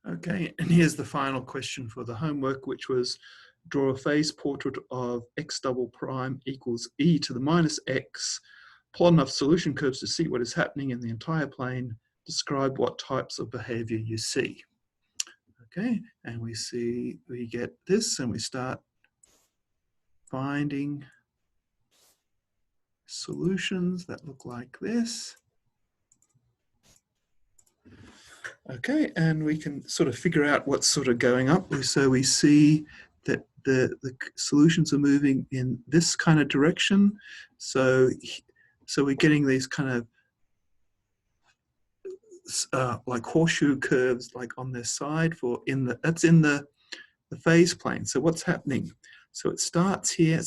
Okay, and here's the final question for the homework, which was draw a phase portrait of x double prime equals e to the minus x, plot enough solution curves to see what is happening in the entire plane, describe what types of behavior you see. Okay, and we get this and we start finding solutions that look like this. Okay, and we can sort of figure out what's sort of going up. So we see that the solutions are moving in this kind of direction. So we're getting these kind of like horseshoe curves like on their side that's in the phase plane. So what's happening? So it starts here.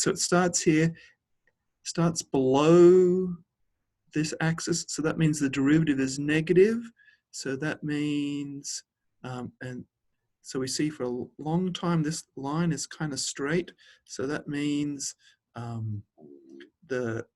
Starts below this axis. So that means the derivative is negative. So that means, and so we see for a long time, this line is kind of straight. So that means the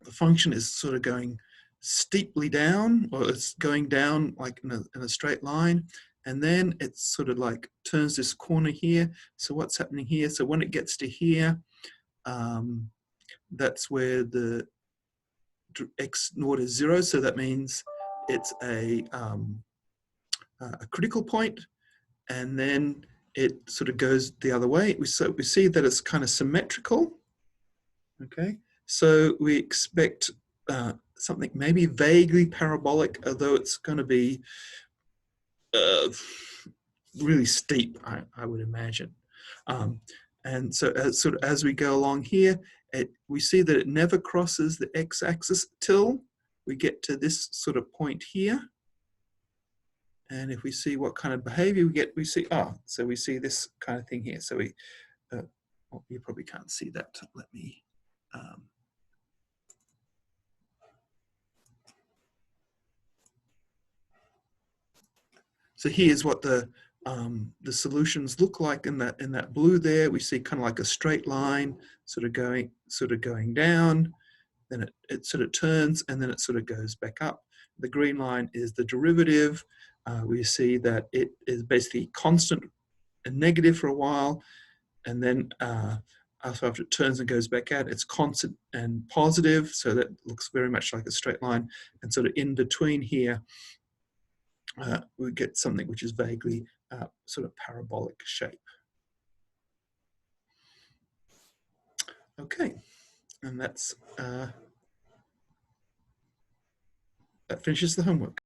function is sort of going steeply down, or it's going down like in a straight line. And then it sort of like turns this corner here. So what's happening here? So when it gets to here, that's where the x naught is 0. So that means it's a critical point. And then it sort of goes the other way. We see that it's kind of symmetrical. Okay, so we expect something maybe vaguely parabolic, although it's going to be really steep, I would imagine. And so as we go along here, we see that it never crosses the x-axis till we get to this sort of point here. And if we see what kind of behavior we get, we see this kind of thing here. So well, you probably can't see that. Let me. So here's what the solutions look like in that blue there. We see kind of like a straight line, sort of going down. Then it sort of turns, and then it sort of goes back up. The green line is the derivative. We see that it is basically constant and negative for a while, and then after it turns and goes back out, it's constant and positive. So that looks very much like a straight line. And sort of in between here, we get something which is vaguely sort of parabolic shape. Okay, and that finishes the homework.